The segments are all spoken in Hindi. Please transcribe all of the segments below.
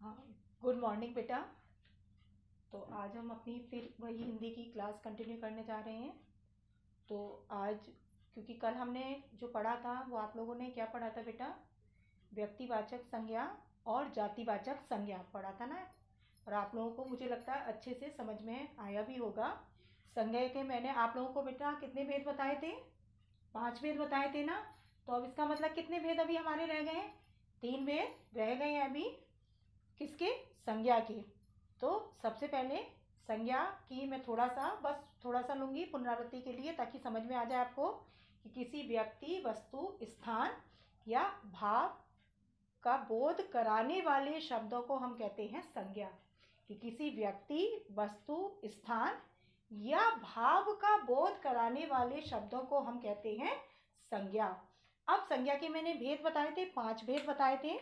हाँ, गुड मॉर्निंग बेटा। तो आज हम अपनी फिर वही हिंदी की क्लास कंटिन्यू करने जा रहे हैं। तो आज क्योंकि कल हमने जो पढ़ा था वो आप लोगों ने क्या पढ़ा था बेटा? व्यक्तिवाचक संज्ञा और जातिवाचक संज्ञा पढ़ा था ना। और आप लोगों को मुझे लगता है अच्छे से समझ में आया भी होगा। संज्ञा के मैंने आप लोगों को बेटा कितने भेद बताए थे? 5 भेद बताए थे ना। तो अब इसका मतलब कितने भेद अभी हमारे रह गए हैं? 3 भेद रह गए हैं अभी। किसके? संज्ञा के। तो सबसे पहले संज्ञा की मैं थोड़ा सा लूंगी पुनरावृत्ति के लिए, ताकि समझ में आ जाए आपको कि किसी व्यक्ति, वस्तु, स्थान या भाव का बोध कराने वाले शब्दों को हम कहते हैं संज्ञा। कि किसी व्यक्ति, वस्तु, स्थान या भाव का बोध कराने वाले शब्दों को हम कहते हैं संज्ञा। अब संज्ञा के मैंने भेद बताए थे, 5 भेद बताए थे।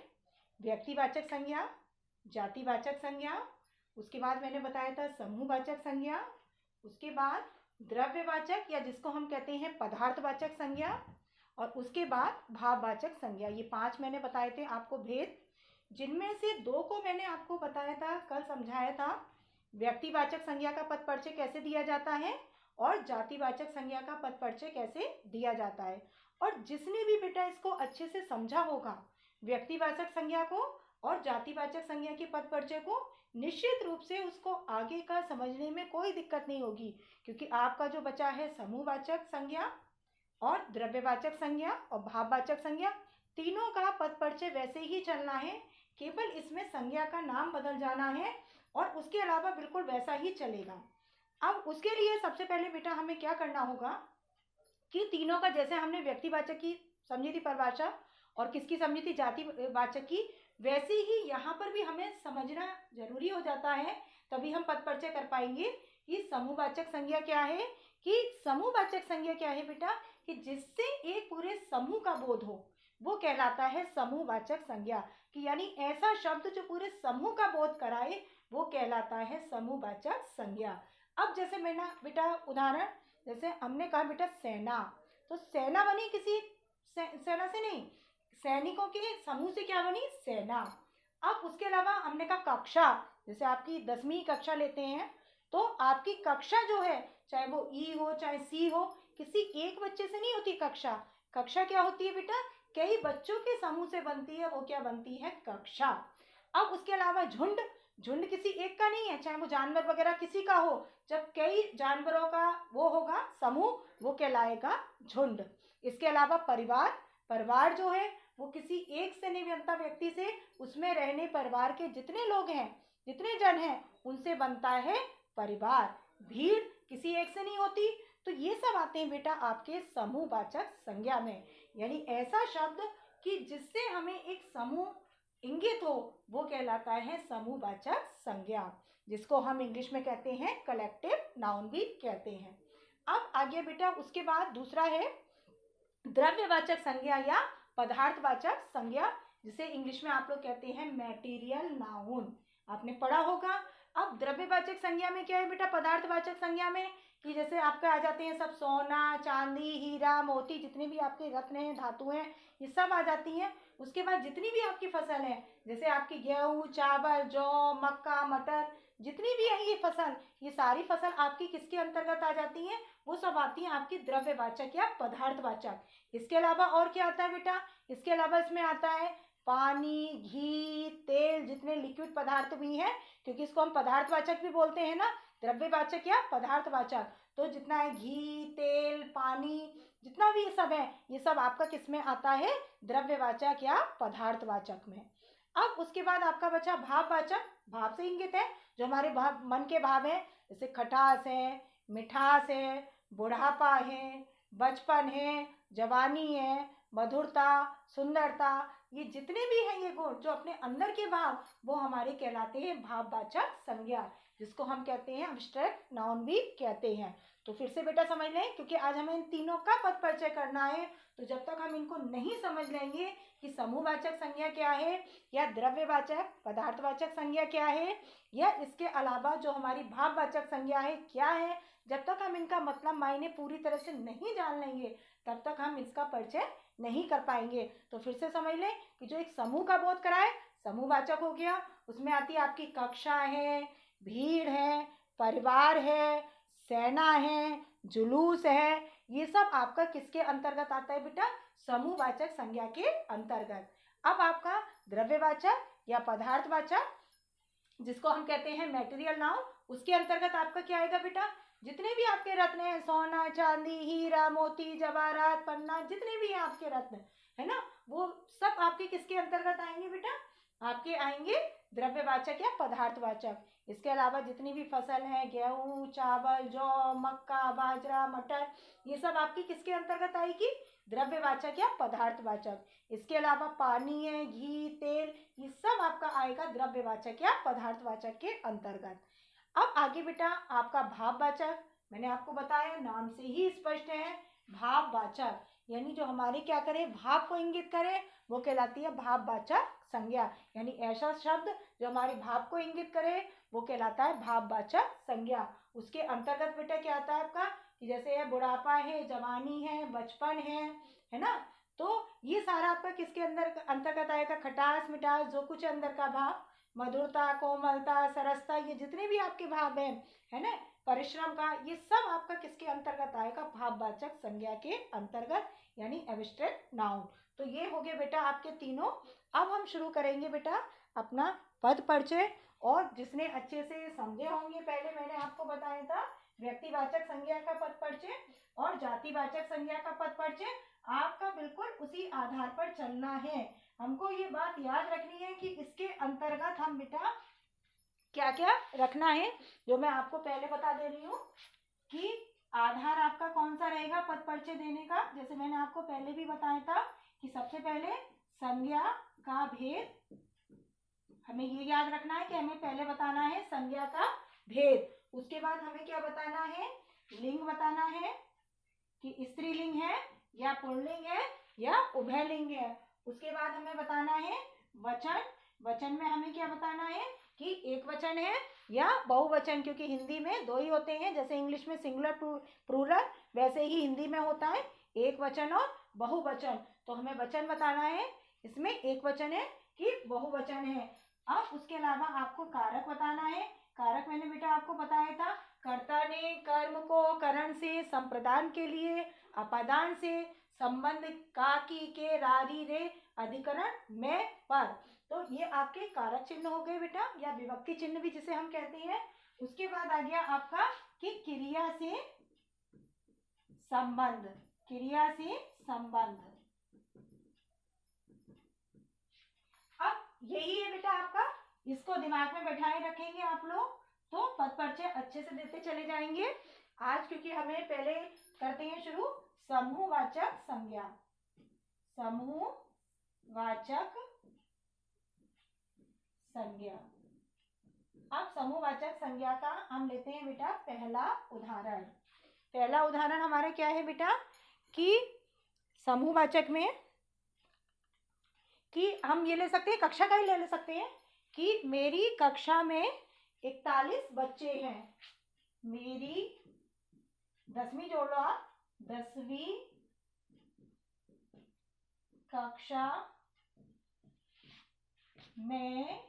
व्यक्तिवाचक संज्ञा, जातिवाचक संज्ञा, उसके बाद मैंने बताया था समूहवाचक संज्ञा, उसके बाद द्रव्यवाचक या जिसको हम कहते हैं पदार्थवाचक संज्ञा, और उसके बाद भाववाचक संज्ञा। ये 5 मैंने बताए थे आपको भेद, जिनमें से 2 को मैंने आपको बताया था, कल समझाया था। व्यक्तिवाचक संज्ञा का पद परिचय कैसे दिया जाता है और जातिवाचक संज्ञा का पद परिचय कैसे दिया जाता है। और जिसने भी बेटा इसको अच्छे से समझा होगा, व्यक्तिवाचक संज्ञा को और जातिवाचक संज्ञा के पद परिचय को, निश्चित रूप से उसको आगे का समझने में कोई दिक्कत नहीं होगी। क्योंकि आपका जो बचा है समूहवाचक संज्ञा और द्रव्यवाचक संज्ञा और भाववाचक संज्ञा, तीनों का पद परिचय वैसे ही चलना है, केवल इसमें संज्ञा का नाम बदल जाना है और उसके अलावा बिल्कुल वैसा ही चलेगा। अब उसके लिए सबसे पहले बेटा हमें क्या करना होगा कि तीनों का, जैसे हमने व्यक्तिवाचक की समझी थी परिभाषा और किसकी समझी थी, जातिवाचक की, वैसे ही यहाँ पर भी हमें समझना जरूरी हो जाता है, तभी हम पद परिचय कर पाएंगे कि समूहवाचक संज्ञा क्या है। कि समूहवाचक संज्ञा क्या है बेटा? कि जिससे एक पूरे समूह का बोध हो, वो कहलाता है समूहवाचक संज्ञा। कि यानी ऐसा शब्द जो पूरे समूह का बोध कराए, वो कहलाता है समूहवाचक संज्ञा। अब जैसे मैंने बेटा उदाहरण, जैसे हमने कहा बेटा सेना, तो सेना बनी किसी सेना से नहीं, सैनिकों के समूह से क्या बनी? सेना। अब उसके अलावा हमने कहा कक्षा, जैसे आपकी 10वीं कक्षा लेते हैं, तो आपकी कक्षा जो है, चाहे वो ई हो चाहे सी हो, किसी एक बच्चे से नहीं होती कक्षा। कक्षा क्या होती है बेटा? कई बच्चों के समूह से बनती है, वो क्या बनती है? कक्षा। अब उसके अलावा झुंड, झुंड किसी एक का नहीं है, चाहे वो जानवर वगैरह किसी का हो, जब कई जानवरों का वो होगा समूह, वो कहलाएगा झुंड। इसके अलावा परिवार, परिवार जो है वो किसी एक से नहीं बनता व्यक्ति से, उसमें रहने परिवार के जितने लोग हैं, जितने जन हैं, उनसे बनता है परिवार। भीड़ किसी एक से नहीं होती। तो ये सब आते हैं बेटा आपके समूहवाचक संज्ञा में। यानी ऐसा शब्द कि जिससे हमें एक समूह इंगित हो, वो कहलाता है समूहवाचक संज्ञा, जिसको हम इंग्लिश में कहते हैं कलेक्टिव नाउन भी कहते हैं। अब आगे बेटा उसके बाद दूसरा है द्रव्यवाचक संज्ञा या पदार्थवाचक संज्ञा, जिसे इंग्लिश में आप लोग कहते हैं मैटेरियल नाउन। आपने पढ़ा होगा। अब द्रव्यवाचक संज्ञा में क्या है बेटा? पदार्थवाचक संज्ञा में कि जैसे आपके आ जाते हैं सब सोना, चांदी, हीरा, मोती, जितने भी आपके रत्न हैं, धातु हैं, ये सब आ जाती हैं। उसके बाद जितनी भी आपकी फसल है, जैसे आपकी गेहूँ, चावल, जौ, मक्का, मटर, जितनी भी है ये फसल, ये सारी फसल आपकी किसके अंतर्गत आ जाती हैं? वो सब आती हैं आपकी द्रव्यवाचक या पदार्थवाचक। इसके अलावा और क्या आता है बेटा? इसके अलावा इसमें आता है पानी, घी, तेल, जितने लिक्विड पदार्थ भी हैं, क्योंकि इसको हम पदार्थवाचक भी बोलते हैं ना, द्रव्यवाचक या पदार्थवाचक। तो जितना है घी, तेल, पानी, जितना भी ये सब है, ये सब आपका किस में आता है? द्रव्यवाचक या पदार्थवाचक में। अब उसके बाद आपका बचा भाववाचक। भाव से इंगित है, जो हमारे भाव, मन के भाव है, जैसे खटास है, मिठास है, बुढ़ापा है, बचपन है, जवानी है, मधुरता, सुंदरता, ये जितने भी हैं ये गुण जो अपने अंदर के भाव, वो हमारे कहलाते हैं भाववाचक संज्ञा, जिसको हम कहते हैं एब्स्ट्रैक्ट नाउन भी कहते हैं। तो फिर से बेटा समझ लें, क्योंकि आज हमें इन तीनों का पद परिचय करना है। तो जब तक हम इनको नहीं समझ लेंगे कि समूहवाचक संज्ञा क्या है या द्रव्यवाचक पदार्थवाचक संज्ञा क्या है, या इसके अलावा जो हमारी भाववाचक संज्ञा है क्या है, जब तक हम इनका मतलब मायने पूरी तरह से नहीं जान लेंगे, तब तक हम इसका परिचय नहीं कर पाएंगे। तो फिर से समझ लें कि जो एक समूह का बोध कराए, समूहवाचक हो गया, उसमें आती है आपकी कक्षा है, भीड़ है, परिवार है, सेना है, जुलूस है। ये सब आपका किसके अंतर्गत आता है बेटा? समूहवाचक संज्ञा के अंतर्गत। अब आपका द्रव्यवाचक या पदार्थवाचक, जिसको हम कहते हैं मटेरियल नाउन, उसके अंतर्गत आपका क्या आएगा बेटा? जितने भी आपके रत्न हैं, सोना, चांदी, हीरा, मोती, जवाहरात, पन्ना, जितने भी हैं आपके रत्न, है ना, वो सब आपके किसके अंतर्गत आएंगे बेटा? आपके आएंगे द्रव्यवाचक या पदार्थवाचक। इसके अलावा जितनी भी फसल है, गेहूं, चावल, जौ, मक्का, बाजरा, मटर, ये सब आपकी किसके अंतर्गत आएगी? द्रव्यवाचक या पदार्थवाचक। इसके अलावा पानी है, घी, तेल, ये सब आपका आएगा द्रव्यवाचक या पदार्थवाचक के अंतर्गत। अब आगे बेटा आपका भाववाचक, मैंने आपको बताया नाम से ही स्पष्ट है, भाववाचक यानी जो हमारे क्या करे, भाव को इंगित करे, वो कहलाती है भाववाचक संज्ञा। यानी ऐसा शब्द जो हमारे भाव को इंगित करे वो कहलाता है भाववाचक संज्ञा। उसके अंतर्गत बेटा क्या आता है आपका, कि जैसे है बुढ़ापा है, जवानी है, बचपन है ना, तो ये सारा आपका किसके अंदर अंतर्गत आएगा? खटास, मिठास, जो कुछ अंदर का भाव, मधुरता, कोमलता, सरसता, ये जितने भी आपके भाव हैं, है ना, परिश्रम का, ये सब आपका किसके अंतर्गत आएगा? भाववाचक संज्ञा के अंतर्गत, यानी एब्स्ट्रैक्ट नाउन। तो ये हो गए बेटा आपके तीनों। अब हम शुरू करेंगे बेटा अपना पद परिचय, और जिसने अच्छे से समझे होंगे, पहले मैंने आपको बताया था व्यक्तिवाचक संज्ञा का पद परिचय और जातिवाचक संज्ञा का पद परिचय, आपका बिल्कुल उसी आधार पर चलना है। हमको ये बात याद रखनी है कि इसके अंतर्गत हम बेटा क्या क्या रखना है, जो मैं आपको पहले बता दे रही हूँ कि आधार आपका कौन सा रहेगा पद परिचय देने का। जैसे मैंने आपको पहले भी बताया था कि सबसे पहले संज्ञा का भेद, हमें ये याद रखना है कि हमें पहले बताना है संज्ञा का भेद। उसके बाद हमें क्या बताना है? लिंग बताना है कि स्त्रीलिंग है या पुल्लिंग है या उभयलिंग है। उसके बाद हमें बताना है वचन, वचन में हमें क्या बताना है कि एक वचन है या बहुवचन, क्योंकि हिंदी में दो ही होते हैं, जैसे इंग्लिश में सिंगुलर प्लूरल, वैसे ही हिंदी में होता है एक वचन और बहुवचन। तो हमें वचन बताना है, इसमें एक वचन है कि बहुवचन है। अब उसके अलावा आपको कारक बताना है। कारक मैंने बेटा आपको बताया था, कर्ता ने कर्म को करण से संप्रदान के लिए, अपादान से संबंध का, की, के, रारी, रे, अधिकरण में, पर। तो ये आपके कारक चिन्ह हो गए बेटा, या विभक्ति चिन्ह भी जिसे हम कहते हैं। उसके बाद आ गया आपका कि क्रिया से संबंध, क्रिया से संबंध। अब यही है बेटा आपका, इसको दिमाग में बैठाए रखेंगे आप लोग, तो पद परिचय अच्छे से देते चले जाएंगे। आज क्योंकि हमें पहले करते हैं शुरू समूहवाचक संज्ञा, समूहवाचक संज्ञा। अब समूहवाचक संज्ञा का हम लेते हैं बेटा पहला उदाहरण। पहला उदाहरण हमारा क्या है बेटा कि समूहवाचक में, कि हम ये ले सकते हैं, कक्षा का ही ले सकते हैं कि मेरी कक्षा में 41 बच्चे हैं। मेरी 10वीं जोड़ लो आप, 10वीं कक्षा में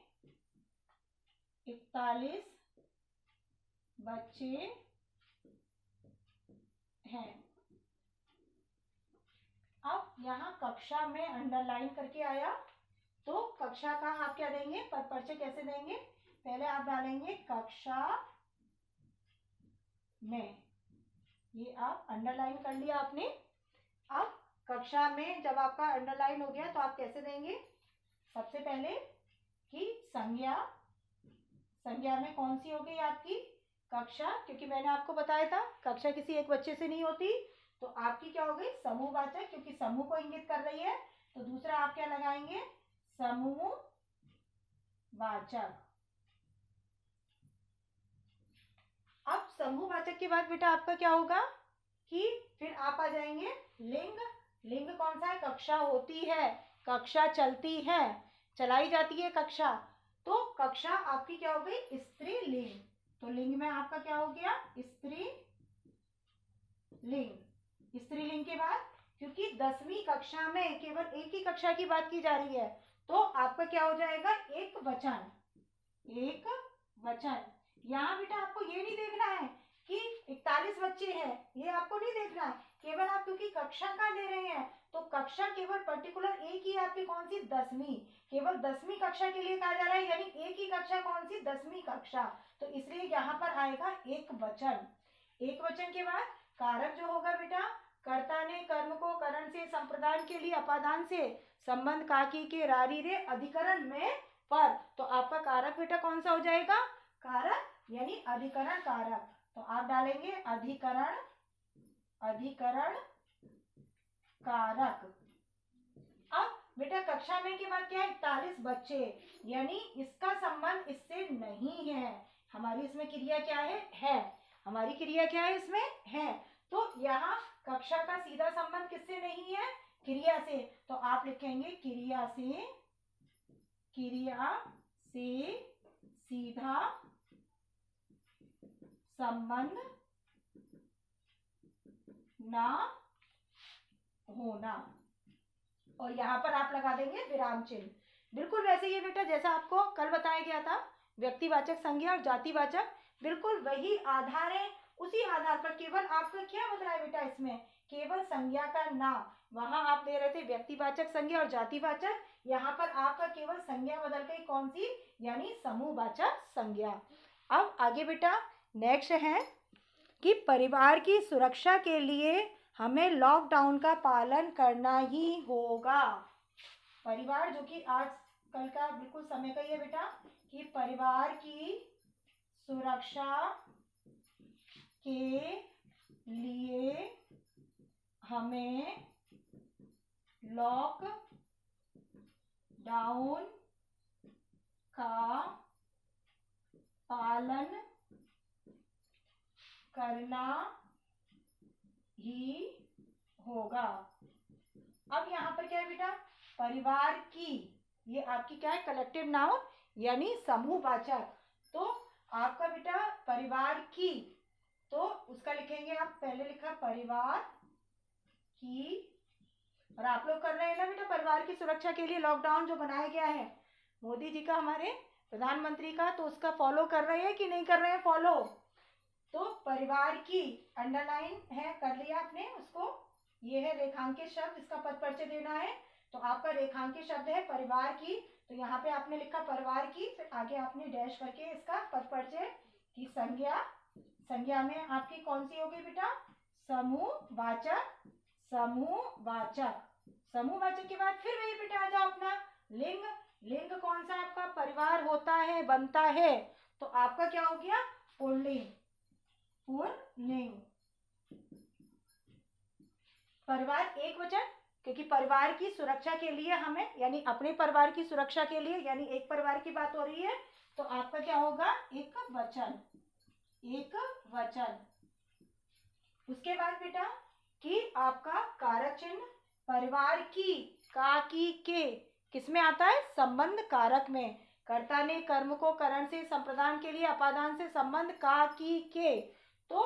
41 बच्चे हैं। अब यहाँ कक्षा में अंडरलाइन करके आया, तो कक्षा का आप क्या देंगे, पद परिचय कैसे देंगे? पहले आप डालेंगे कक्षा में, ये आप अंडरलाइन कर लिया आपने। अब कक्षा में जब आपका अंडरलाइन हो गया तो आप कैसे देंगे? सबसे पहले कि संज्ञा, संज्ञा में कौन सी हो गई आपकी? कक्षा, क्योंकि मैंने आपको बताया था कक्षा किसी एक बच्चे से नहीं होती, तो आपकी क्या हो गई? समूहवाचक, क्योंकि समूह को इंगित कर रही है। तो दूसरा आप क्या लगाएंगे? समूहवाचक। अब समूहवाचक के बाद बेटा आपका क्या होगा कि फिर आप आ जाएंगे लिंग। लिंग कौन सा है? कक्षा होती है, कक्षा चलती है, चलाई जाती है कक्षा, तो कक्षा आपकी क्या हो गई? स्त्रीलिंग। तो लिंग में आपका क्या हो गया? स्त्रीलिंग। स्त्रीलिंग के बाद क्योंकि 10वीं कक्षा में केवल एक ही कक्षा की बात की जा रही है, तो आपका क्या हो जाएगा, एक वचन, एक वचन। यहाँ बेटा आपको ये नहीं देखना है कि 41 बच्चे हैं, ये आपको नहीं देखना है, केवल आप क्योंकि कक्षा का ले रहे हैं तो कक्षा केवल पर्टिकुलर एक ही आपकी कौन सी, 10वीं, केवल 10वीं कक्षा के लिए कहा जा रहा है, यानी एक ही कक्षा कौन सी, 10वीं कक्षा, तो इसलिए यहाँ पर आएगा एक वचन। एक वचन के बाद कारक जो होगा बेटा, कर्ता ने कर्म को करण से संप्रदान के लिए अपादान से संबंध काकी के रारी रे अधिकरण में पर, तो आपका कारक बेटा कौन सा हो जाएगा, कारक यानी अधिकरण कारक, तो आप डालेंगे अधिकरण, अधिकरण कारक। अब बेटा कक्षा में के बाद क्या है, 41 बच्चे, यानी इसका संबंध इससे नहीं है, हमारी इसमें क्रिया क्या है, हमारी क्रिया क्या है इसमें है, तो यहाँ कक्षा का सीधा संबंध किससे नहीं है, क्रिया से, तो आप लिखेंगे क्रिया से, क्रिया से सीधा संबंध ना होना, और यहाँ पर आप लगा देंगे विराम चिन्ह। बिल्कुल वैसे ही बेटा जैसा आपको कल बताया गया था, व्यक्तिवाचक संज्ञा और जातिवाचक, बिल्कुल वही आधार है, उसी आधार पर केवल आपका क्या बदला है बेटा, इसमें केवल संज्ञा का नाम, वहां आप दे रहे थे व्यक्तिवाचक संज्ञा और जातिवाचक, यहाँ पर आपका केवल संज्ञा बदल गई, कौन सी, यानी समूहवाचक संज्ञा। अब आगे बेटा नेक्स्ट है कि परिवार की सुरक्षा के लिए हमें लॉकडाउन का पालन करना ही होगा। परिवार जो कि आज कल का बिल्कुल समय का ही है बेटा, कि परिवार की सुरक्षा के लिए हमें लॉकडाउन का पालन करना ही होगा। अब यहाँ पर क्या है बेटा, परिवार की, ये आपकी क्या है, कलेक्टिव नाउन यानी समूहवाचक, तो आपका बेटा परिवार की, तो उसका लिखेंगे आप, पहले लिखा परिवार की, और आप लोग कर रहे हैं ना बेटा परिवार की सुरक्षा के लिए लॉकडाउन जो बनाया गया है मोदी जी का, हमारे प्रधानमंत्री का, तो उसका फॉलो कर रहे हैं कि नहीं कर रहे हैं फॉलो, तो परिवार की अंडरलाइन है, कर लिया आपने उसको, ये है रेखांकित शब्द, इसका पद परिचय देना है, तो आपका रेखांकित शब्द है परिवार की, तो यहाँ पे आपने लिखा परिवार की, फिर आगे आपने डैश करके इसका पद परिचय की संज्ञा, संज्ञा में आपकी कौन सी होगी बेटा, समूहवाचक, समूहवाचक, समूहवाचक के बाद फिर वही बेटा आ जाओ अपना लिंग, लिंग कौन सा आपका परिवार होता है, बनता है, तो आपका क्या हो गया, पुल्लिंग, पुल्लिंग। परिवार एक वचन, क्योंकि परिवार की सुरक्षा के लिए हमें, यानी अपने परिवार की सुरक्षा के लिए, यानी एक परिवार की बात हो रही है, तो आपका क्या होगा, एक वचन, एक वचन। उसके बाद बेटा कि आपका कारक चिन्ह परिवार की, का की के किसमें आता है, संबंध कारक में, कर्ता ने कर्म को करण से संप्रदान के लिए अपादान से संबंध का की के, तो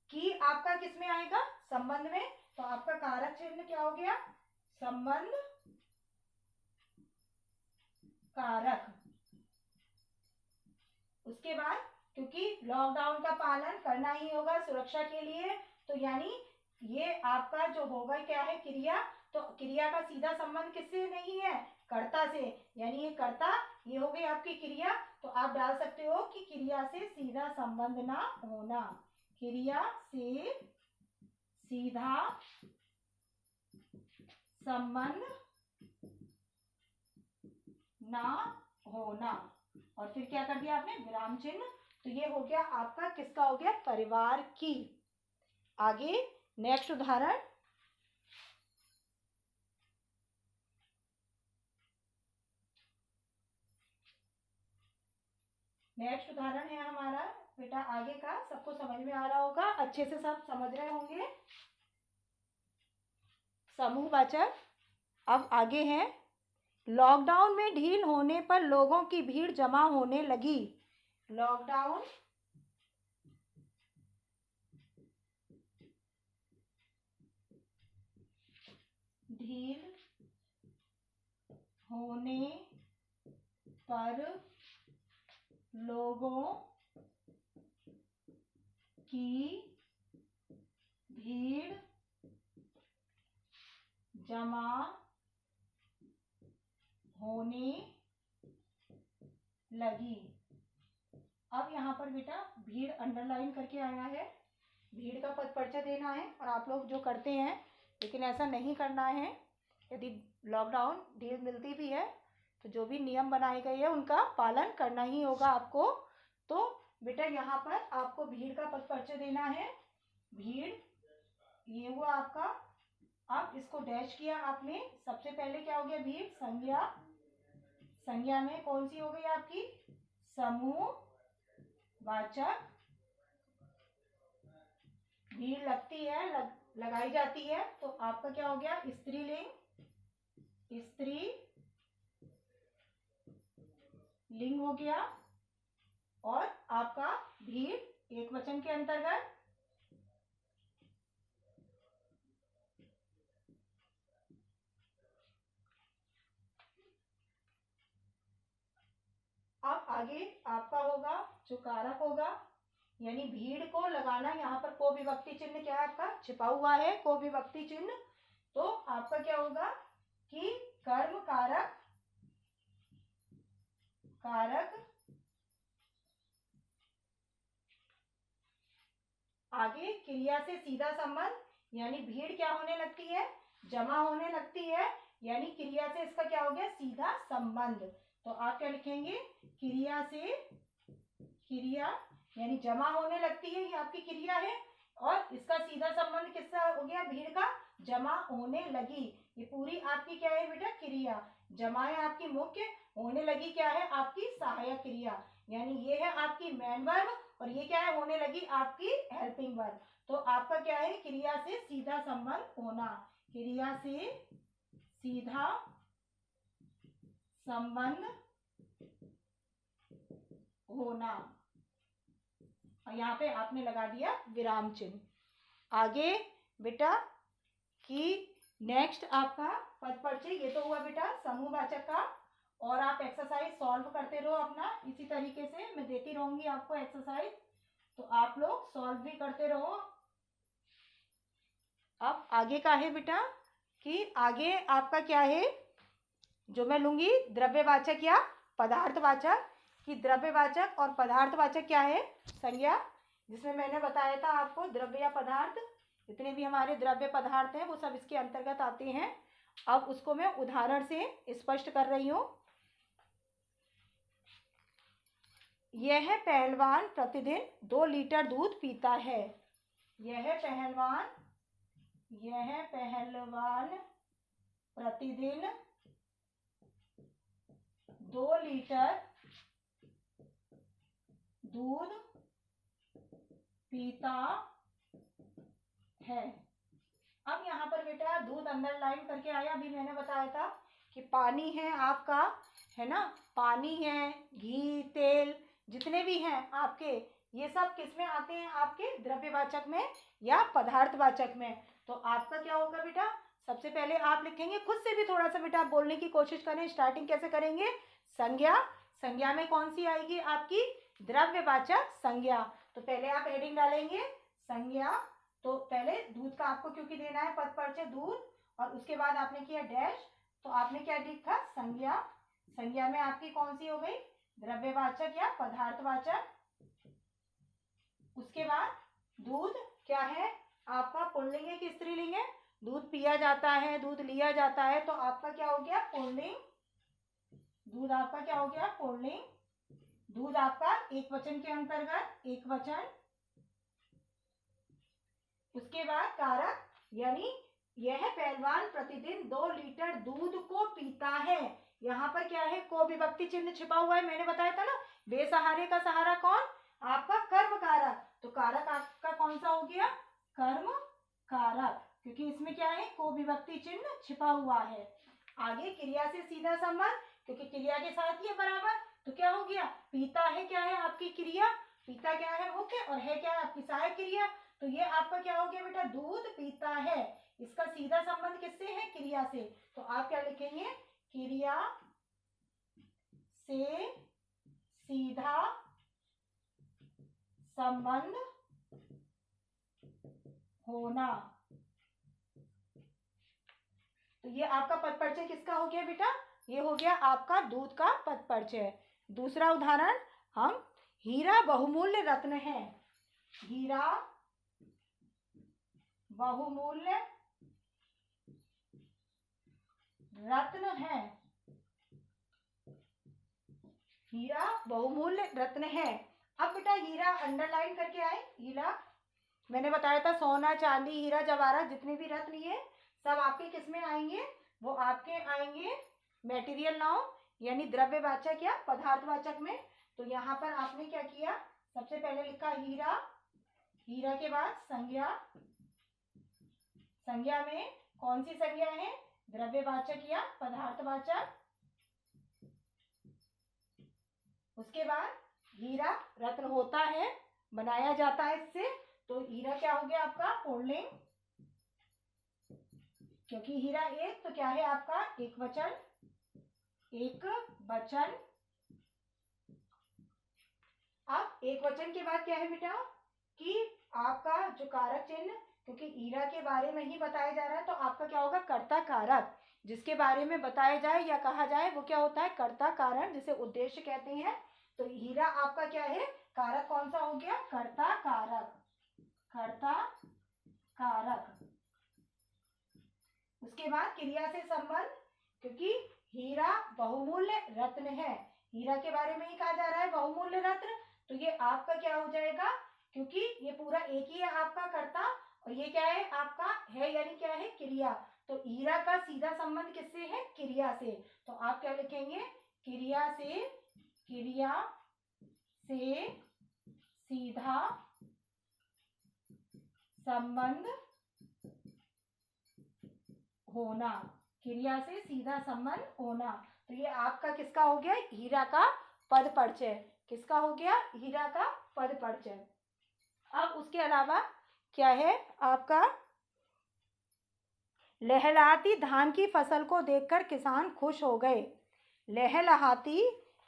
की आपका किसमें आएगा, संबंध में, तो आपका कारक चिन्ह क्या हो गया, संबंध कारक। उसके बाद क्योंकि लॉकडाउन का पालन करना ही होगा सुरक्षा के लिए, तो यानी ये आपका जो होगा क्या है, क्रिया, तो क्रिया का सीधा संबंध किससे नहीं है, कर्ता से, यानी ये कर्ता, ये हो गई आपकी क्रिया, तो आप डाल सकते हो कि क्रिया से सीधा संबंध ना होना, क्रिया से सीधा संबंध ना होना, और फिर क्या कर दिया आपने, विराम चिन्ह, तो ये हो गया आपका किसका हो गया, परिवार की। आगे नेक्स्ट उदाहरण, नेक्स्ट उदाहरण है हमारा बेटा आगे का, सबको समझ में आ रहा होगा, अच्छे से सब समझ रहे होंगे, समूहवाचक। अब आगे है, लॉकडाउन में ढील होने पर लोगों की भीड़ जमा होने लगी, लॉकडाउन ढील होने पर लोगों की भीड़ जमा होने लगी। अब यहाँ पर बेटा भीड़ अंडरलाइन करके आया है, भीड़ का पद परिचय देना है। और आप लोग जो करते हैं, लेकिन ऐसा नहीं करना है। यदि लॉकडाउन ढील मिलती भी है तो जो भी नियम बनाए गए हैं उनका पालन करना ही होगा आपको। तो बेटा यहाँ पर आपको भीड़ का पद परिचय देना है। भीड़ ये हुआ आपका। अब इसको डैश किया आपने। सबसे पहले क्या हो गया? भीड़ संज्ञा। संज्ञा में कौन सी हो गई आपकी? समूह वाचक। भीड़ लगती है, लगाई जाती है, तो आपका क्या हो गया? स्त्रीलिंग। स्त्री लिंग हो गया। और आपका भीड़ एक वचन के अंतर्गत। अब आगे आपका होगा जो कारक होगा, यानी भीड़ को लगाना। यहाँ पर को विभक्ति चिन्ह क्या है आपका? छिपा हुआ है को विभक्ति चिन्ह। तो आपका क्या होगा कि कर्म कारक। कारक आगे क्रिया से सीधा संबंध, यानी भीड़ क्या होने लगती है? जमा होने लगती है, यानी क्रिया से इसका क्या हो गया? सीधा संबंध। तो आप क्या लिखेंगे? क्रिया से, क्रिया यानी जमा होने लगती है, ये आपकी क्रिया है। और इसका सीधा संबंध किसका हो गया? भीड़ का। जमा होने लगी, ये पूरी आपकी क्या है बेटा? क्रिया। जमा है आपकी मुख्य, होने लगी क्या है? आपकी सहायक क्रिया। यानी ये है आपकी मेन वर्ब और ये क्या है? होने लगी आपकी हेल्पिंग वर्ब। तो आपका क्या है? क्रिया से सीधा संबंध होना। क्रिया से सीधा संबंध होना। और यहाँ पे आपने लगा दिया विराम चिन्ह। आगे बेटा कि नेक्स्ट आपका पद परिचय, ये तो हुआ बेटा समूहवाचक का। और आप एक्सरसाइज सॉल्व करते रहो अपना, इसी तरीके से मैं देती रहूंगी आपको एक्सरसाइज, तो आप लोग सॉल्व भी करते रहो। अब आगे का है बेटा कि आगे आपका क्या है, जो मैं लूंगी द्रव्यवाचक या पदार्थवाचक। कि द्रव्यवाचक और पदार्थवाचक क्या है? संज्ञा, जिसमें मैंने बताया था आपको द्रव्य या पदार्थ, जितने भी हमारे द्रव्य पदार्थ हैं वो सब इसके अंतर्गत आते हैं। अब उसको मैं उदाहरण से स्पष्ट कर रही हूं। यह पहलवान प्रतिदिन 2 लीटर दूध पीता है। यह पहलवान प्रतिदिन 2 लीटर दूध पीता है। अब यहाँ पर बेटा दूध अंडरलाइन करके आया। अभी मैंने बताया था कि पानी है आपका, है ना? पानी है, घी, तेल, जितने भी हैं आपके, ये सब किस में आते हैं? आपके द्रव्यवाचक में या पदार्थवाचक में। तो आपका क्या होगा बेटा? सबसे पहले आप लिखेंगे, खुद से भी थोड़ा सा बेटा बोलने की कोशिश करें। स्टार्टिंग कैसे करेंगे? संज्ञा। संज्ञा में कौन सी आएगी? आपकी द्रव्यवाचक संज्ञा। तो पहले आप हेडिंग डालेंगे संज्ञा। तो पहले दूध का आपको क्योंकि देना है पद परिचय दूध, और उसके बाद आपने किया डैश, तो आपने क्या लिखा? संज्ञा। संज्ञा में आपकी कौन सी हो गई? द्रव्यवाचक या पदार्थवाचक। उसके बाद दूध क्या है आपका? पुल्लिंग है कि स्त्रीलिंग है? दूध पिया जाता है, दूध लिया जाता है, तो आपका क्या हो गया? पुल्लिंग। दूध आपका क्या हो गया? पुल्लिंग। दूध आपका एक वचन के अंतर्गत एक वचन। उसके बाद कारक, यानी यह पहलवान प्रतिदिन 2 लीटर दूध को पीता है। यहाँ पर क्या है? को विभक्ति चिन्ह छिपा हुआ है, मैंने बताया था ना। बेसहारे का सहारा कौन? आपका कर्म कारक। तो कारक आपका कौन सा हो गया? कर्म कारक, क्योंकि इसमें क्या है? को विभक्ति चिन्ह छिपा हुआ है। आगे क्रिया से सीधा संबंध, क्योंकि क्रिया के साथ ही बराबर, तो क्या हो गया? पीता है क्या है आपकी क्रिया? पीता क्या है? मुख्य, और है क्या है आपकी सहायक क्रिया। तो ये आपका क्या हो गया बेटा? दूध पीता है। इसका सीधा संबंध किससे है? क्रिया से। तो आप क्या लिखेंगे? क्रिया से सीधा संबंध होना। तो ये आपका पद परिचय किसका हो गया बेटा? ये हो गया आपका दूध का पद परिचय। दूसरा उदाहरण, हम हीरा बहुमूल्य रत्न है। हीरा बहुमूल्य रत्न है। हीरा बहुमूल्य रत्न है। अब बेटा हीरा अंडरलाइन करके आए। हीरा मैंने बताया था सोना चांदी हीरा जवाहरात जितने भी रत्न ये सब आपके किस में आएंगे? वो आपके आएंगे मेटीरियल नाउन यानी द्रव्यवाचक या पदार्थवाचक में। तो यहाँ पर आपने क्या किया? सबसे पहले लिखा हीरा, हीरा के बाद संज्ञा, संज्ञा में कौन सी संज्ञा है? द्रव्यवाचक या पदार्थवाचक। उसके बाद हीरा रत्न होता है, बनाया जाता है इससे, तो हीरा क्या हो गया आपका? पुल्लिंग, क्योंकि हीरा एक तो क्या है आपका? एक वचन, एक वचन। अब एक वचन के बाद क्या है बेटा? कि आपका जो कारक चिन्ह, क्योंकि हीरा के बारे में ही बताया जा रहा है तो आपका क्या होगा? कर्ता कारक। जिसके बारे में बताया जाए या कहा जाए वो क्या होता है? कर्ता कारण, जिसे उद्देश्य कहते हैं। तो हीरा आपका क्या है? कारक कौन सा हो गया? कर्ता कारक, कर्ता कारक। उसके बाद क्रिया से संबंध, क्योंकि हीरा बहुमूल्य रत्न है, हीरा के बारे में ही कहा जा रहा है बहुमूल्य रत्न, तो ये आपका क्या हो जाएगा? क्योंकि ये पूरा एक ही है आपका कर्ता और ये क्या है आपका? है यानी क्या है? क्रिया। तो हीरा का सीधा संबंध किससे है? क्रिया से। तो आप क्या लिखेंगे? क्रिया से, क्रिया से सीधा संबंध होना, क्रिया से सीधा संबंध होना। तो ये आपका किसका हो गया? हीरा का पद परिचय। किसका हो गया? हीरा का पद परिचय। अब उसके अलावा क्या है आपका? लहलहाती धान की फसल को देखकर किसान खुश हो गए। लहलहाती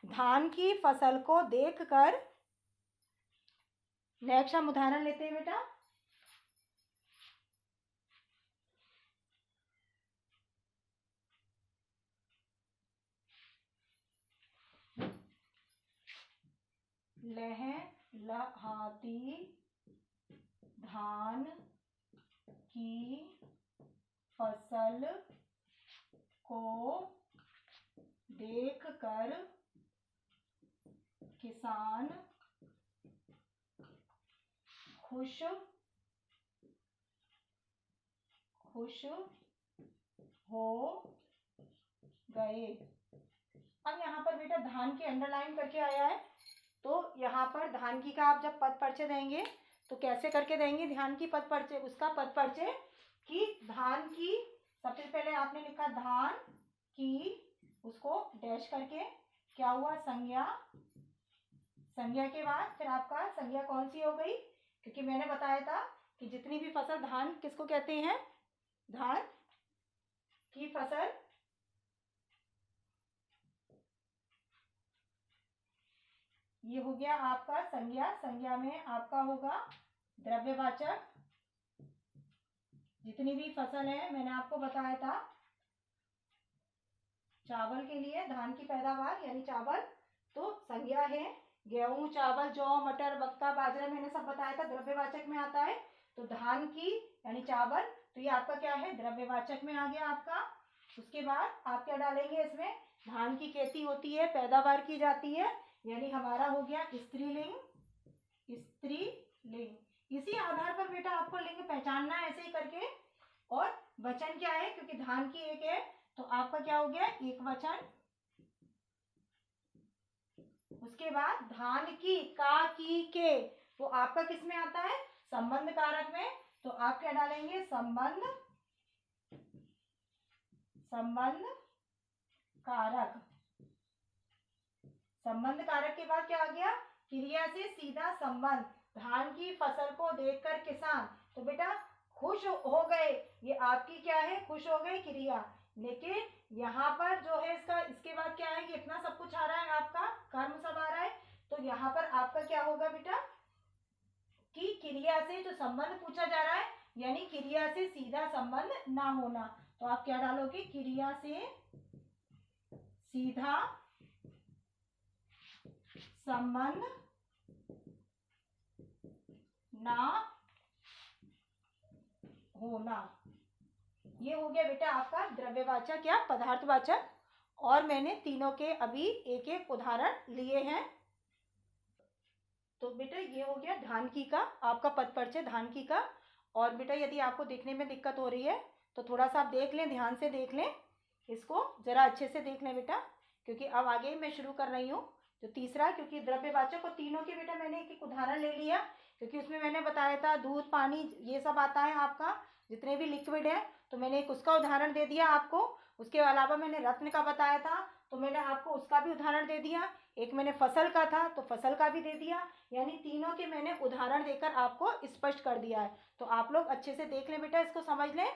धान की फसल को देखकर, नेक्स्ट हम उदाहरण लेते हैं बेटा। लहलहाती धान की फसल को देखकर किसान खुश हो गए। अब यहाँ पर बेटा धान की अंडरलाइन करके आया है, तो यहाँ पर धान की का आप जब पद परिचय देंगे तो कैसे करके देंगे? धान की पद परिचय, उसका पद परिचय कि धान की, सबसे पहले आपने लिखा धान की, उसको डैश करके क्या हुआ? संज्ञा, संज्ञा के बाद फिर आपका संज्ञा कौन सी हो गई? क्योंकि मैंने बताया था कि जितनी भी फसल, धान किसको कहते हैं? धान की फसल, ये हो गया आपका संज्ञा, संज्ञा में आपका होगा द्रव्यवाचक। जितनी भी फसल है मैंने आपको बताया था, चावल के लिए धान की पैदावार यानी चावल तो संज्ञा है। गेहूं, चावल, जौ, मटर, मक्का, बाजरा मैंने सब बताया था द्रव्यवाचक में आता है। तो धान की यानी चावल, तो ये आपका क्या है? द्रव्यवाचक में आ गया आपका। उसके बाद आप क्या डालेंगे इसमें? धान की खेती होती है, पैदावार की जाती है, यानी हमारा हो गया स्त्रीलिंग, स्त्रीलिंग। इसी आधार पर बेटा आपको लिंग पहचानना है ऐसे ही करके। और वचन क्या है? क्योंकि धान की एक है तो आपका क्या हो गया? एक वचन। उसके बाद धान की, का, की, के, वो आपका किस में आता है? संबंध कारक में। तो आप क्या डालेंगे? संबंध, संबंध कारक। संबंध कारक के बाद क्या आ गया? क्रिया से सीधा संबंध। धान की फसल को देखकर किसान, तो बेटा खुश हो गए, ये आपकी क्या है? खुश हो गए क्रिया। लेकिन यहाँ पर जो है इसका, इसके बाद क्या है, इतना सब कुछ आ रहा है, आपका कर्म सब आ रहा है। तो यहाँ पर आपका क्या होगा बेटा कि क्रिया से जो संबंध पूछा जा रहा है, यानी क्रिया से सीधा संबंध ना होना, तो आप क्या डालोगे, क्रिया से सीधा संबंध ना होना। ये हो गया बेटा आपका द्रव्यवाचक या पदार्थवाचक। और मैंने तीनों के अभी एक एक उदाहरण लिए हैं। तो बेटा ये हो गया धानकी का, आपका पद परिचय धानकी का। और बेटा यदि आपको देखने में दिक्कत हो रही है तो थोड़ा सा आप देख लें, ध्यान से देख लें, इसको जरा अच्छे से देख लें बेटा, क्योंकि अब आगे मैं शुरू कर रही हूँ जो तीसरा, क्योंकि द्रव्यवाचक और तीनों के बेटा मैंने एक एक उदाहरण ले लिया, क्योंकि उसमें मैंने बताया था दूध, पानी, ये सब आता है आपका, जितने भी लिक्विड है, तो मैंने एक उसका उदाहरण दे दिया आपको। उसके अलावा मैंने रत्न का बताया था, तो मैंने आपको उसका भी उदाहरण दे दिया। एक मैंने फसल का था, तो फसल का भी दे दिया। यानी तीनों के मैंने उदाहरण देकर आपको स्पष्ट कर दिया है। तो आप लोग अच्छे से देख लें बेटा, इसको समझ लें।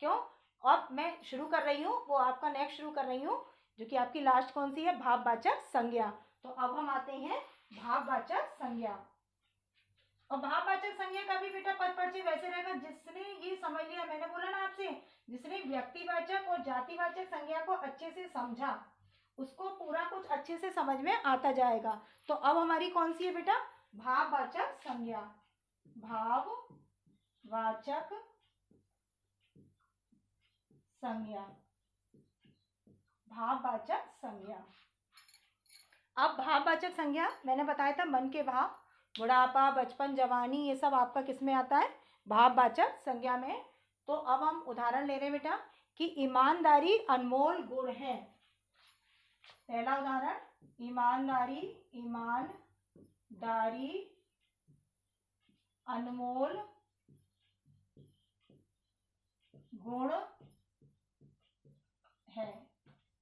क्यों? अब मैं शुरू कर रही हूँ, वो आपका नेक्स्ट शुरू कर रही हूँ, जो कि आपकी लास्ट कौन सी है, भाववाचक संज्ञा। तो अब हम आते हैं भाववाचक संज्ञा। और भाववाचक संज्ञा का भी बेटा पद परिचय वैसे रहेगा, जिसने ये समझ लिया, मैंने बोला ना आपसे, जिसने व्यक्तिवाचक और जातिवाचक संज्ञा को अच्छे से समझा, उसको पूरा कुछ अच्छे से समझ में आता जाएगा। तो अब हमारी कौन सी है बेटा, भाववाचक संज्ञा। भाववाचक संज्ञा, भाववाचक संज्ञा। अब भाववाचक संज्ञा मैंने बताया था, मन के भाव, बुढ़ापा, बचपन, जवानी, ये सब आपका किस में आता है, भाववाचक संज्ञा में। तो अब हम उदाहरण ले रहे हैं बेटा कि ईमानदारी अनमोल गुण है। पहला उदाहरण, ईमानदारी, ईमानदारी अनमोल गुण है।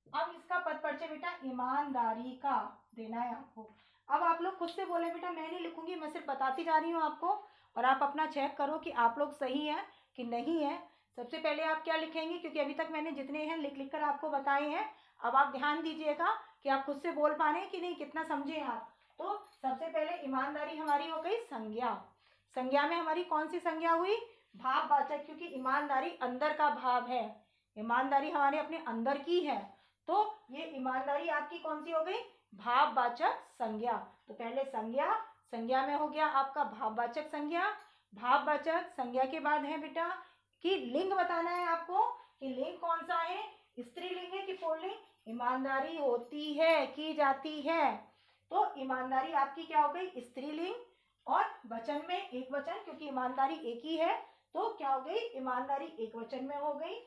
अब इसका पद परिचय बेटा ईमानदारी का देना है आपको। अब आप लोग खुद से बोले बेटा, मैं नहीं लिखूंगी, मैं सिर्फ बताती जा रही हूँ आपको, और आप अपना चेक करो कि आप लोग सही है कि नहीं है। सबसे पहले आप क्या लिखेंगे, क्योंकि अभी तक मैंने जितने हैं लिख लिख कर आपको बताए हैं। अब आप ध्यान दीजिएगा कि आप खुद से बोल पा रहे हैं कि नहीं, कितना समझे आप। तो सबसे पहले ईमानदारी हमारी हो गई संज्ञा। संज्ञा में हमारी कौन सी संज्ञा हुई, भाववाचक, क्योंकि ईमानदारी अंदर का भाव है, ईमानदारी हमारे अपने अंदर की है। तो ये ईमानदारी आपकी कौन सी हो गई, भाववाचक संज्ञा। तो पहले संज्ञा, संज्ञा में हो गया आपका भाववाचक संज्ञा। भाववाचक संज्ञा के बाद है बेटा कि लिंग बताना है आपको, कि लिंग कौन सा है, स्त्रीलिंग है कि पुल्लिंग। ईमानदारी होती है, की जाती है, तो ईमानदारी आपकी क्या हो गई, स्त्रीलिंग। और वचन में एक वचन, क्योंकि ईमानदारी एक ही है, तो क्या हो गई, ईमानदारी एक वचन में हो गई।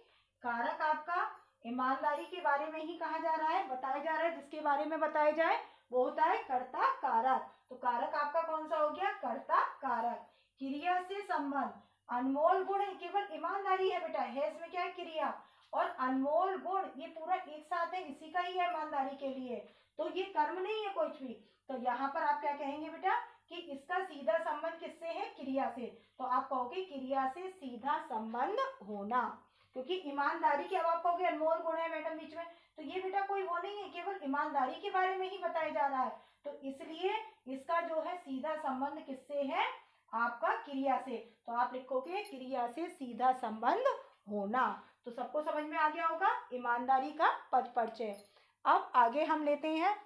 कारक आपका ईमानदारी के बारे में ही कहा जा रहा है, बताया जा रहा है, जिसके बारे में बताया जाए वो होता है कर्ता कारक। तो कारक आपका कौन सा हो गया, कर्ता कारक। क्रिया से संबंध, अनमोल गुण है, केवल ईमानदारी है बेटा, है इसमें क्या है, क्रिया, और अनमोल गुण ये पूरा एक साथ है, इसी का ही है ईमानदारी के लिए, तो ये कर्म नहीं है कुछ भी। तो यहाँ पर आप क्या कहेंगे बेटा कि इसका सीधा संबंध किससे है, क्रिया से। तो आप कहोगे क्रिया से सीधा संबंध होना, क्योंकि ईमानदारी के, अब आप कहोगे अनमोल गुण है मैडम बीच में, तो ये बेटा कोई वो नहीं है, केवल ईमानदारी के बारे में ही बताया जा रहा है। तो इसलिए इसका जो है सीधा संबंध किससे है, आपका क्रिया से। तो आप लिखोगे क्रिया से सीधा संबंध होना। तो सबको समझ में आ गया होगा ईमानदारी का पद परिचय। अब आगे हम लेते हैं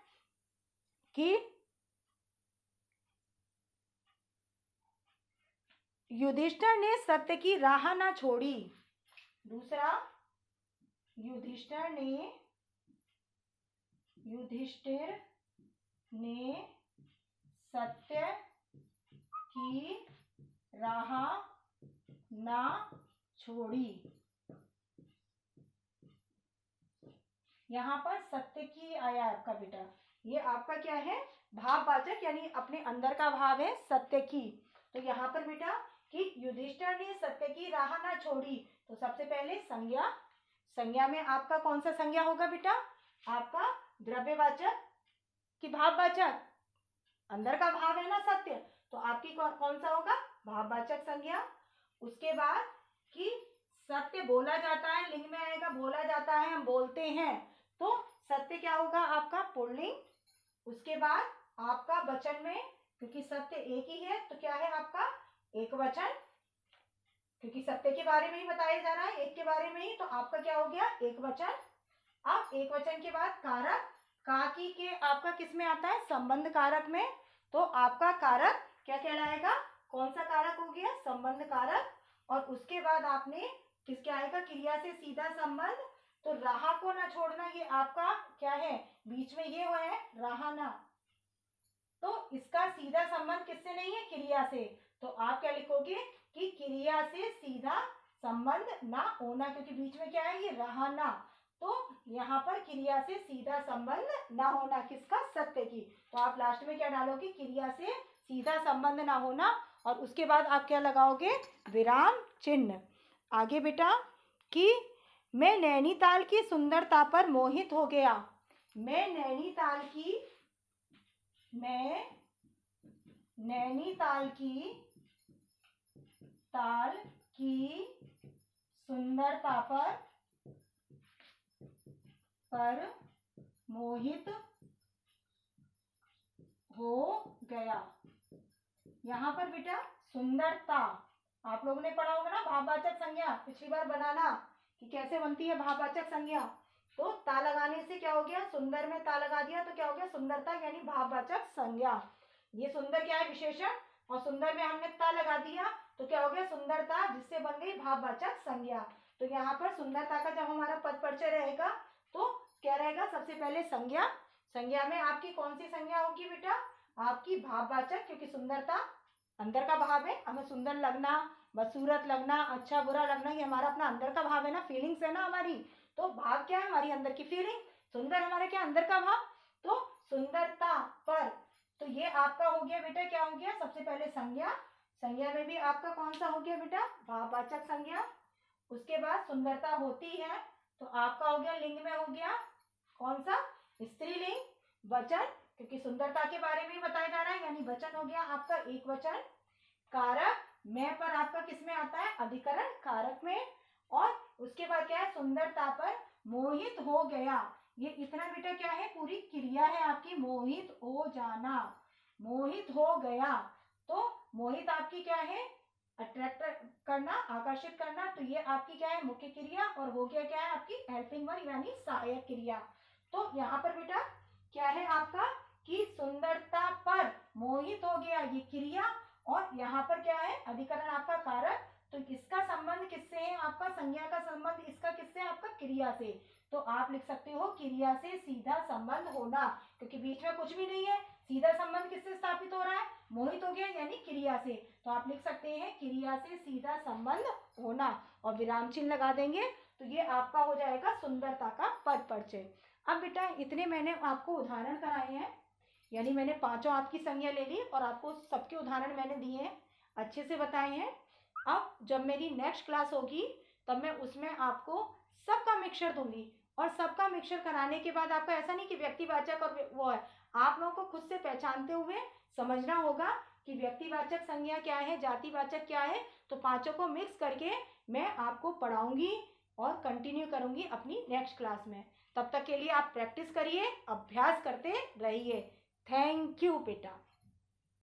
कि युधिष्ठिर ने सत्य की राह ना छोड़ी। दूसरा, युधिष्ठिर ने सत्य की राह ना छोड़ी। यहाँ पर सत्य की आया आपका बेटा, ये आपका क्या है, भाववाचक, यानी अपने अंदर का भाव है सत्य की। तो यहाँ पर बेटा कि युधिष्ठिर ने सत्य की राह ना छोड़ी, तो सबसे पहले संज्ञा, संज्ञा में आपका कौन सा संज्ञा होगा बेटा, आपका द्रव्यवाचक कि भाववाचक, अंदर का भाव है ना सत्य, तो आपकी कौन सा होगा, भाववाचक संज्ञा। उसके बाद कि सत्य बोला जाता है, लिंग में आएगा बोला जाता है, हम बोलते हैं, तो सत्य क्या होगा आपका पुल्लिंग। उसके बाद आपका वचन में, क्योंकि सत्य एक ही है तो क्या है आपका एक वचन, क्योंकि सत्य के बारे में ही बताया जा रहा है, एक के बारे में ही, तो आपका क्या हो गया एक वचन। अब एक वचन के बाद कारक, का की के आपका किस में आता है संबंध कारक में, तो आपका कारक क्या कहलाएगा, कौन सा कारक हो गया संबंध कारक। और उसके बाद आपने किसके आएगा क्रिया से सीधा संबंध, तो रहा को ना छोड़ना, ये आपका क्या है बीच में ये हुआ है रहाना, तो इसका सीधा संबंध किससे नहीं है क्रिया से, तो आप क्या लिखोगे कि क्रिया से सीधा संबंध ना होना, क्योंकि बीच में क्या है ये रहाना, तो यहाँ पर क्रिया से सीधा संबंध ना होना किसका सत्य की, तो आप लास्ट में क्या डालोगे क्रिया से सीधा संबंध ना होना, और उसके बाद आप क्या लगाओगे विराम चिन्ह। आगे बेटा कि मैं नैनीताल की सुंदरता पर मोहित हो गया, मैं नैनीताल की सुंदरता पर मोहित हो गया। यहाँ पर बेटा सुंदरता आप लोगों ने पढ़ा होगा ना, भाववाचक संज्ञा पिछली बार बनाना कि कैसे बनती है भाववाचक संज्ञा, तो ता लगाने से क्या हो गया सुंदर में ता लगा दिया तो क्या हो गया सुंदरता यानी भाववाचक संज्ञा। ये सुंदर क्या है विशेषण, और सुंदर में हमने ता लगा दिया तो क्या हो गया सुंदरता, जिससे बन गई भाववाचक संज्ञा। तो यहाँ पर सुंदरता का जब हमारा पद परिचय रहेगा तो क्या रहेगा, सबसे पहले संज्ञा, संज्ञा में आपकी कौन सी संज्ञा होगी बेटा, आपकी भाववाचक, क्योंकि सुंदरता अंदर का भाव है, हमें सुंदर लगना, बदसूरत लगना, अच्छा बुरा लगना, ये हमारा अपना अंदर का भाव है ना, फीलिंग्स है ना हमारी, तो भाव क्या है हमारी अंदर की फीलिंग, सुंदर हमारे क्या अंदर का भाव, तो सुंदरता पर, तो ये आपका हो गया बेटा क्या हो गया सबसे पहले संज्ञा, संज्ञा में भी आपका कौन सा हो गया बेटा भाववाचक संज्ञा। उसके बाद सुंदरता होती है तो आपका हो गया लिंग में हो गया कौन सा स्त्रीलिंग वचन, क्योंकि सुंदरता के बारे में बताया जा रहा है यानी वचन हो गया आपका एक वचन। कारक मैं पर आपका किस में आता है अधिकरण कारक में, और उसके बाद क्या है सुंदरता पर मोहित हो गया, ये इतना बेटा क्या है पूरी क्रिया है आपकी मोहित हो जाना, मोहित हो गया, तो मोहित आपकी क्या है अट्रैक्ट करना आकर्षित करना, तो ये आपकी क्या है मुख्य क्रिया, और हो गया क्या है आपकी हेल्पिंग वर्ब यानी सहायक क्रिया। तो यहाँ पर बेटा क्या है आपका कि सुंदरता पर मोहित हो गया ये क्रिया, और यहाँ पर क्या है अधिकरण आपका कारक, तो इसका संबंध किससे है आपका संज्ञा का संबंध इसका किससे आपका क्रिया से, तो आप लिख सकते हो क्रिया से सीधा संबंध होना, क्योंकि बीच में कुछ भी नहीं है, सीधा संबंध किससे स्थापित हो रहा है मोहित हो गया यानी क्रिया से, तो आप लिख सकते हैं क्रिया से सीधा संबंध होना और विराम चिन्ह लगा देंगे, तो ये आपका हो जाएगा सुंदरता का पद परिचय। अब बेटा इतने मैंने आपको उदाहरण कराए हैं, यानी मैंने पांचों आपकी संज्ञा ले ली और आपको सबके उदाहरण मैंने दिए हैं, अच्छे से बताए हैं। अब जब मेरी नेक्स्ट क्लास होगी तब मैं उसमें आपको सबका मिक्सचर दूंगी, और सबका मिक्सचर कराने के बाद आपका ऐसा नहीं कि व्यक्तिवाचक और वो है, आप लोगों को खुद से पहचानते हुए समझना होगा कि व्यक्तिवाचक संज्ञा क्या है जातिवाचक क्या है, तो पांचों को मिक्स करके मैं आपको पढ़ाऊंगी और कंटिन्यू करूंगी अपनी नेक्स्ट क्लास में। तब तक के लिए आप प्रैक्टिस करिए, अभ्यास करते रहिए। थैंक यू बेटा।